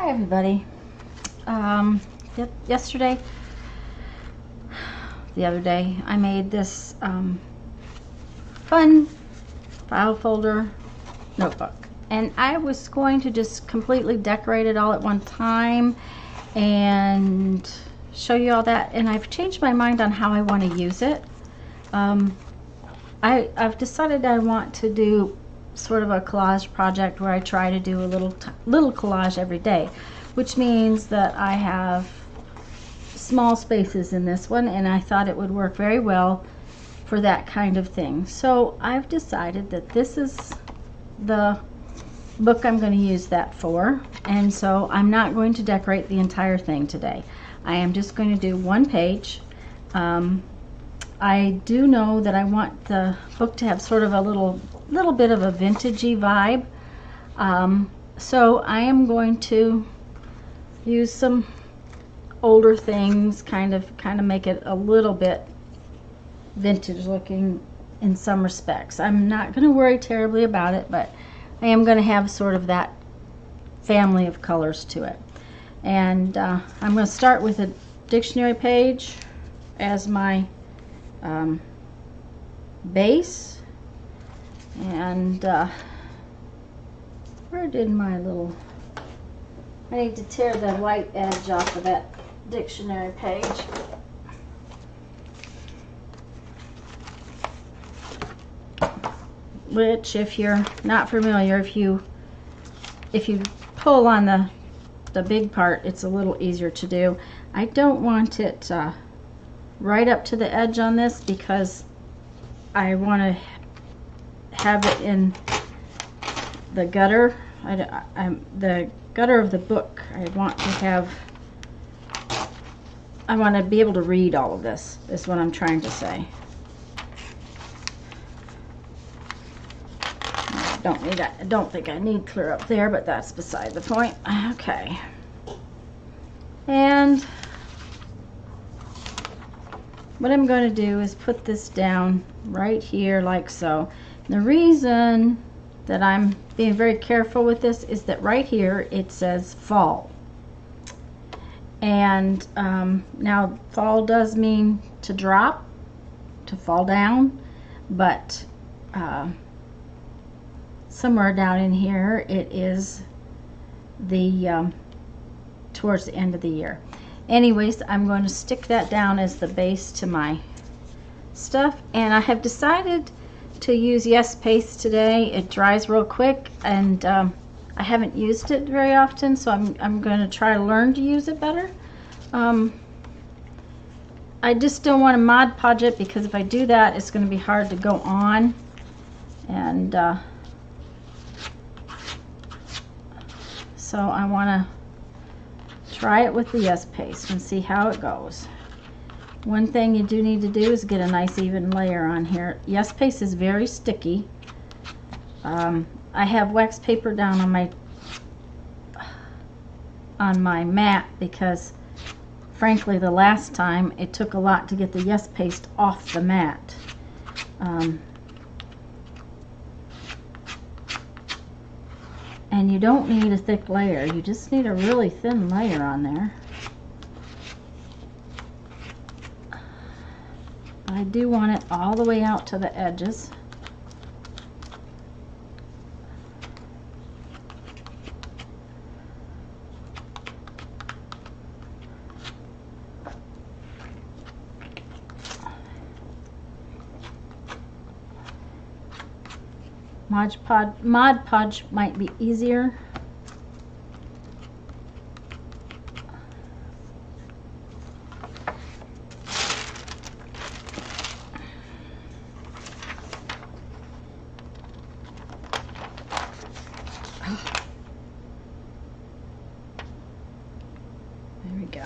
Hi everybody. Yesterday, the other day, I made this fun file folder notebook, and I was going to just completely decorate it all at one time and show you all that, and I've changed my mind on how I want to use it. I've decided I want to do sort of a collage project where I try to do a little collage every day, which means that I have small spaces in this one, and I thought it would work very well for that kind of thing. So I've decided that this is the book I'm going to use that for, and so I'm not going to decorate the entire thing today. I am just going to do one page. I do know that I want the book to have sort of a little bit of a vintagey vibe, so I am going to use some older things, kind of make it a little bit vintage looking in some respects. I'm not going to worry terribly about it, but I am going to have sort of that family of colors to it. And I'm going to start with a dictionary page as my base. And where did my little, I need to tear the white edge off of that dictionary page. Which, if you're not familiar, if you pull on the big part, it's a little easier to do. I don't want it right up to the edge on this because I want to have it in the gutter. The gutter of the book. I want to be able to read all of this, is what I'm trying to say. I don't think I need clear up there, but that's beside the point. Okay. And what I'm going to do is put this down right here like so. The reason that I'm being very careful with this is that right here it says fall. And now fall does mean to drop, to fall down, but somewhere down in here it is the towards the end of the year. Anyways, I'm going to stick that down as the base to my stuff, and I have decided to use Yes Paste today. It dries real quick, and I haven't used it very often, so I'm going to try to learn to use it better. I just don't want to Mod Podge it, because if I do that, it's going to be hard to go on. And so I want to try it with the Yes Paste and see how it goes. One thing you do need to do is get a nice even layer on here. Yes Paste is very sticky. I have wax paper down on my mat because, frankly, the last time it took a lot to get the Yes Paste off the mat. And you don't need a thick layer, you just need a really thin layer on there. I do want it all the way out to the edges. Mod Podge might be easier. There we go.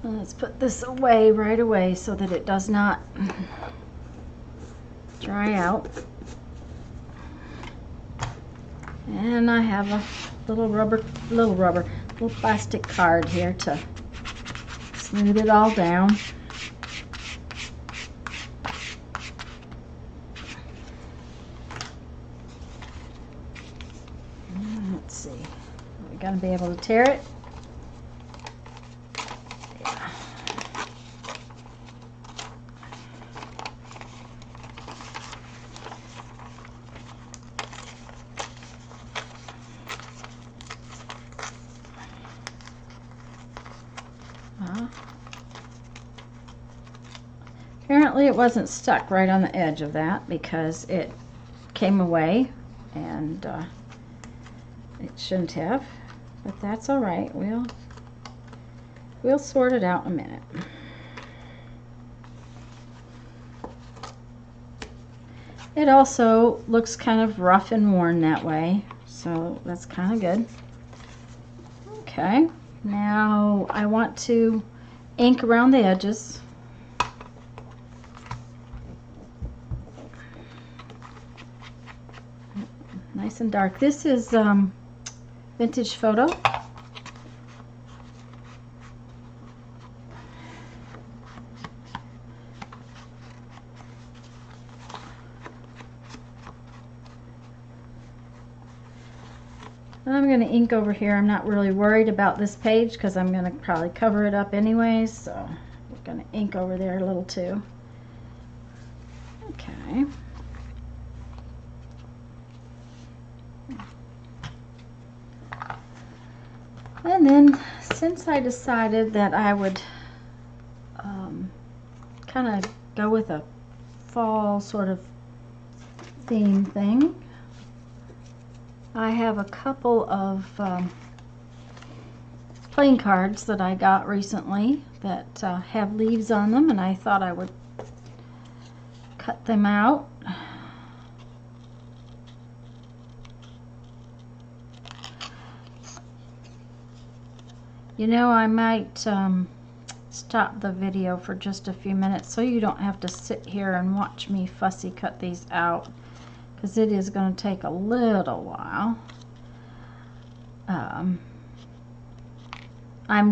Let's put this away right away so that it does not dry out. And I have a little plastic card here to smooth it all down. Let's see. going to be able to tear it. Apparently it wasn't stuck right on the edge of that because it came away, and it shouldn't have, but that's all right. We'll sort it out in a minute. It also looks kind of rough and worn that way, so that's kind of good. Okay, now I want to ink around the edges. Nice and dark. This is vintage photo. I'm going to ink over here. I'm not really worried about this page because I'm going to probably cover it up anyways, so we're going to ink over there a little too. Okay. And then, since I decided that I would kind of go with a fall sort of theme thing, I have a couple of playing cards that I got recently that have leaves on them, and I thought I would cut them out. You know, I might stop the video for just a few minutes so you don't have to sit here and watch me fussy cut these out, because it is going to take a little while. I'm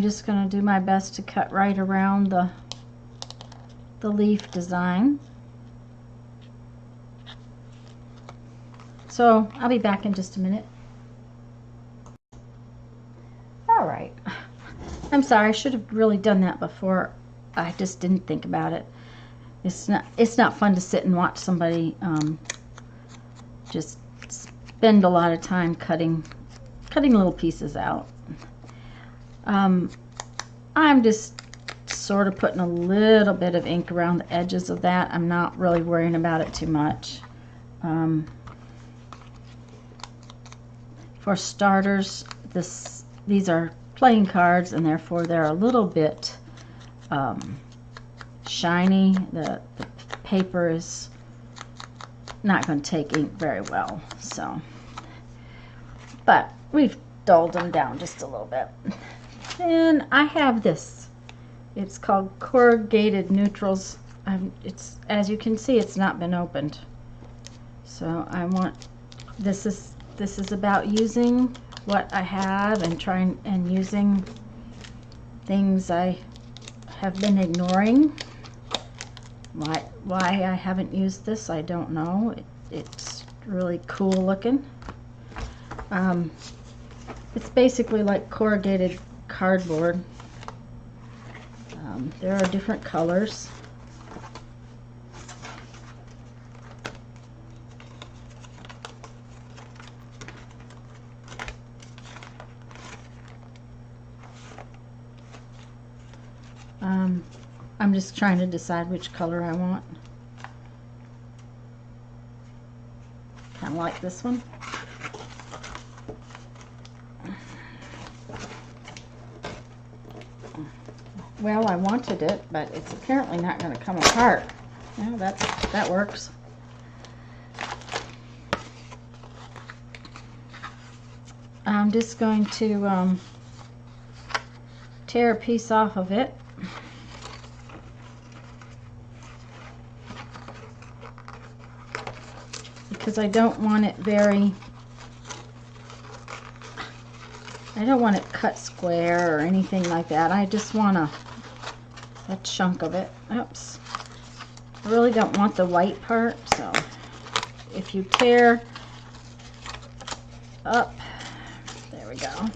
just going to do my best to cut right around the leaf design. So I'll be back in just a minute. All right. I'm sorry, I should have really done that before. I just didn't think about it. It's not fun to sit and watch somebody just spend a lot of time cutting little pieces out. I'm just sort of putting a little bit of ink around the edges of that. I'm not really worrying about it too much. For starters, these are playing cards, and therefore they're a little bit shiny. The paper is not going to take ink very well, so, but we've dulled them down just a little bit. And I have this. It's called Corrugated Neutrals. It's, as you can see, it's not been opened. So I want, this is about using what I have and trying and using things I have been ignoring. Why I haven't used this, I don't know. It's really cool looking. It's basically like corrugated cardboard. There are different colors. I'm just trying to decide which color I want. Kind of like this one. Well, I wanted it, but it's apparently not going to come apart. Well, that works. I'm just going to tear a piece off of it. Because I don't want it I don't want it cut square or anything like that. I just want a chunk of it. Oops. I really don't want the white part, so if you tear up, there we go.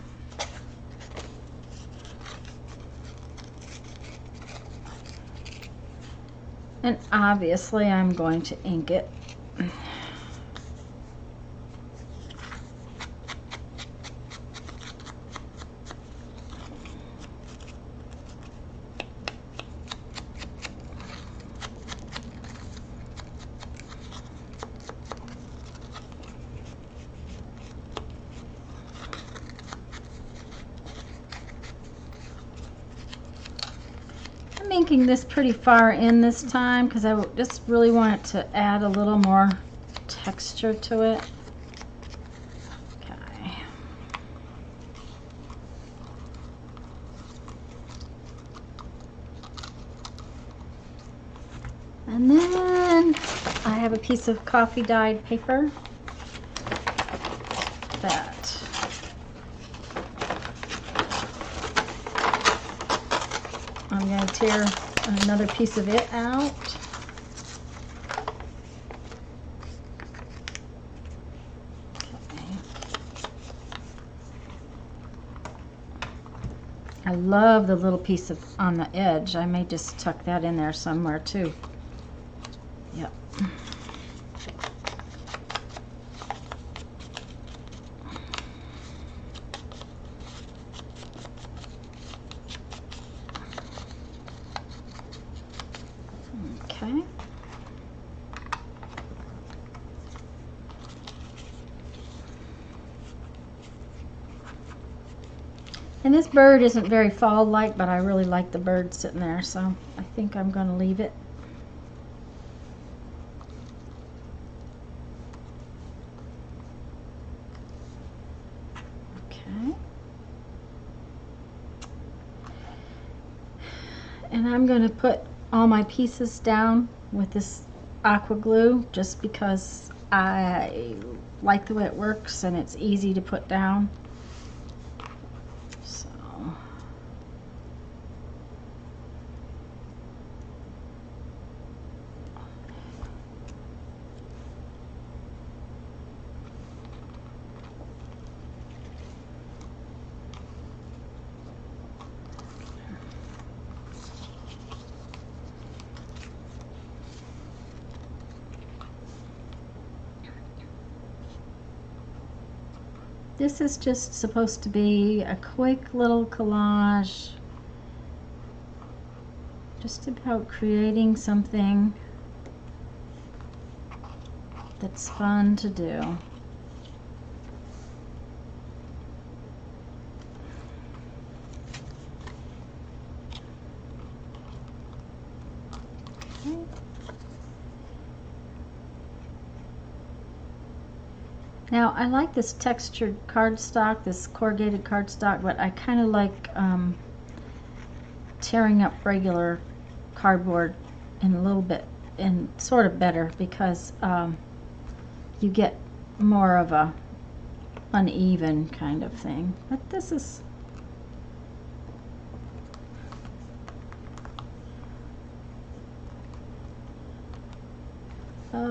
And obviously I'm going to ink it. Inking this pretty far in this time because I just really want it to add a little more texture to it. Okay. And then I have a piece of coffee dyed paper that I'm going to tear another piece of it out. Okay. I love the little piece of on the edge. I may just tuck that in there somewhere too. Yep. Okay. And this bird isn't very fall-like, but I really like the bird sitting there, so I think I'm going to leave it. Okay. And I'm going to put all my pieces down with this aqua glue just because I like the way it works and it's easy to put down. So this is just supposed to be a quick little collage, just about creating something that's fun to do. Okay. Now I like this textured cardstock, this corrugated cardstock, but I kind of like tearing up regular cardboard in a little bit, and sort of better because you get more of a uneven kind of thing. But this is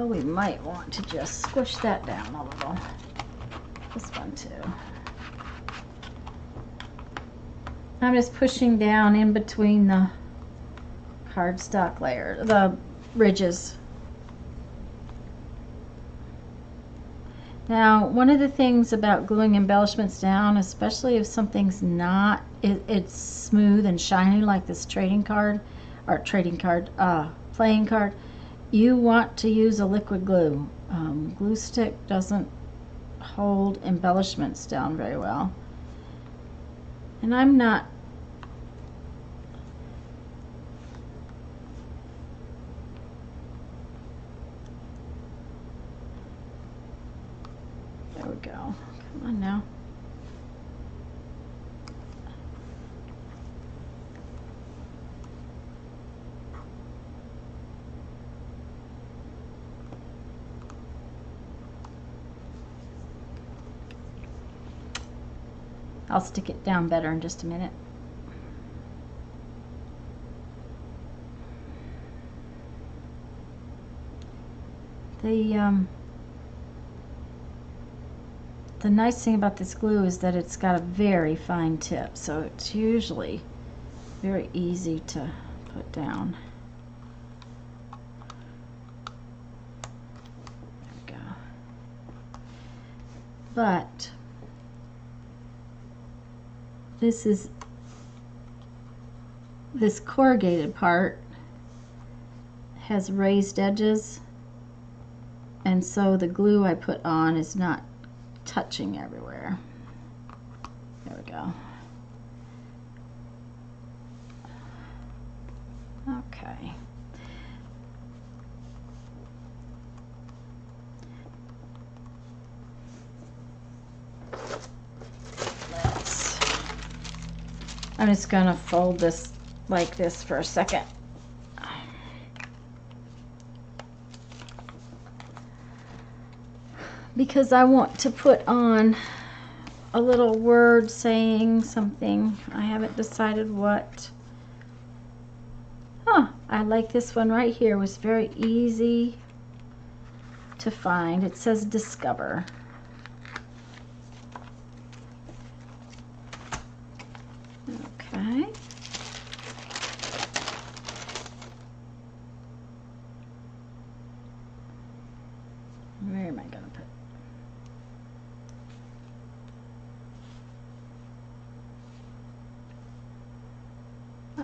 we might want to just squish that down a little. This one too. I'm just pushing down in between the cardstock layer, the ridges. Now, one of the things about gluing embellishments down, especially if something's not, it's smooth and shiny like this playing card, you want to use a liquid glue. Glue stick doesn't hold embellishments down very well. And I'm not there we go. Come on now. I'll stick it down better in just a minute. The nice thing about this glue is that it's got a very fine tip, so it's usually very easy to put down. but this corrugated part has raised edges, and so the glue I put on is not touching everywhere. There we go. Okay. I'm just going to fold this like this for a second. Because I want to put on a little word saying something. I haven't decided what. I like this one right here. It was very easy to find. It says discover. Okay. Where am I going to put?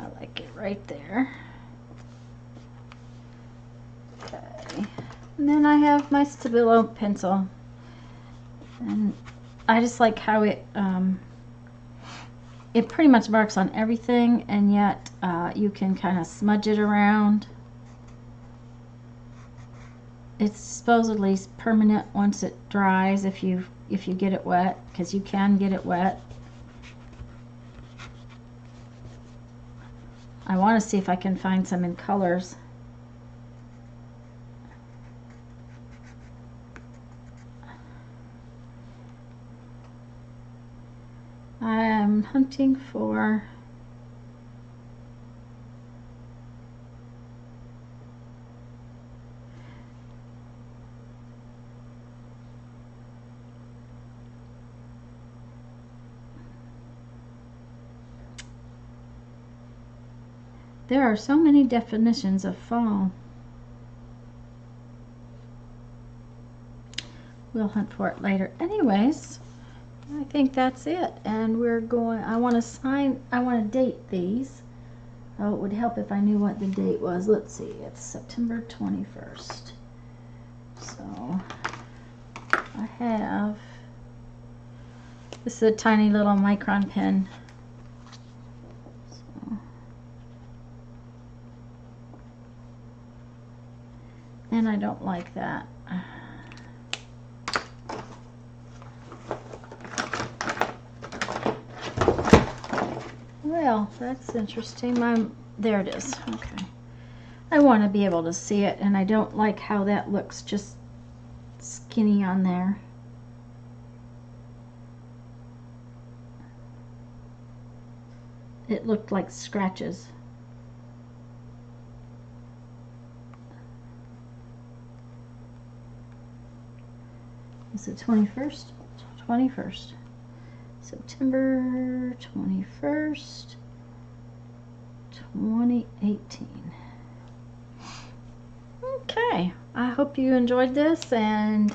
I like it right there. Okay. And then I have my Stabilo pencil. And I just like how it pretty much marks on everything, and yet you can kind of smudge it around. It's supposedly permanent once it dries if you get it wet, because you can get it wet. I want to see if I can find some in colors. I am hunting for there are so many definitions of fall. We'll hunt for it later. Anyways, I think that's it, and we're going. I want to date these. Oh, it would help if I knew what the date was. Let's see, it's September 21st. So I have, this is a tiny little micron pen. So, and I don't like that. Well, that's interesting. There it is. Okay. I want to be able to see it, and I don't like how that looks just skinny on there. It looked like scratches. Is it 21st? 21st. September 21st, 2018. Okay, I hope you enjoyed this, and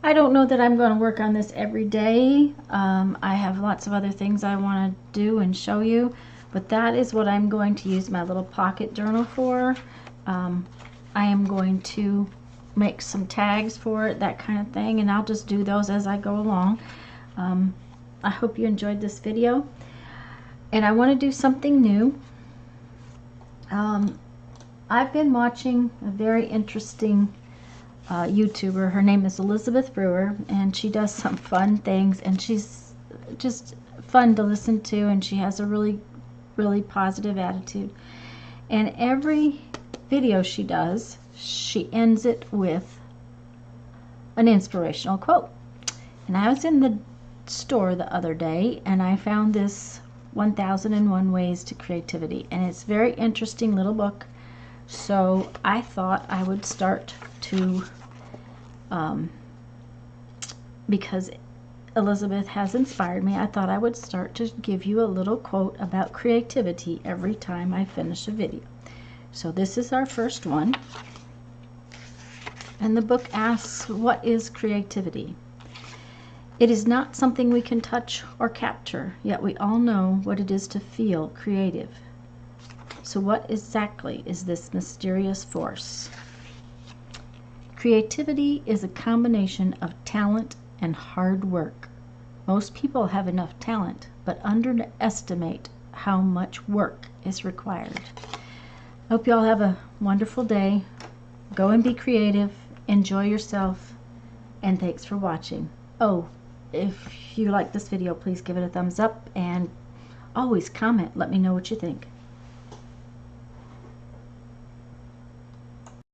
I don't know that I'm going to work on this every day. I have lots of other things I want to do and show you, but that is what I'm going to use my little pocket journal for. I am going to make some tags for it, that kind of thing, and I'll just do those as I go along. I hope you enjoyed this video, and I want to do something new. I've been watching a very interesting YouTuber. Her name is Elizabeth Brewer, and she does some fun things, and she's just fun to listen to, and she has a really, really positive attitude. And every video she does, she ends it with an inspirational quote. And I was in the store the other day, and I found this 1001 Ways to Creativity, and it's a very interesting little book, so I thought I would start to because Elizabeth has inspired me, I thought I would start to give you a little quote about creativity every time I finish a video. So this is our first one, and the book asks, what is creativity? It is not something we can touch or capture, yet we all know what it is to feel creative. So what exactly is this mysterious force? Creativity is a combination of talent and hard work. Most people have enough talent, but underestimate how much work is required. I hope you all have a wonderful day. Go and be creative, enjoy yourself, and thanks for watching. Oh, if you like this video, please give it a thumbs up and always comment. Let me know what you think.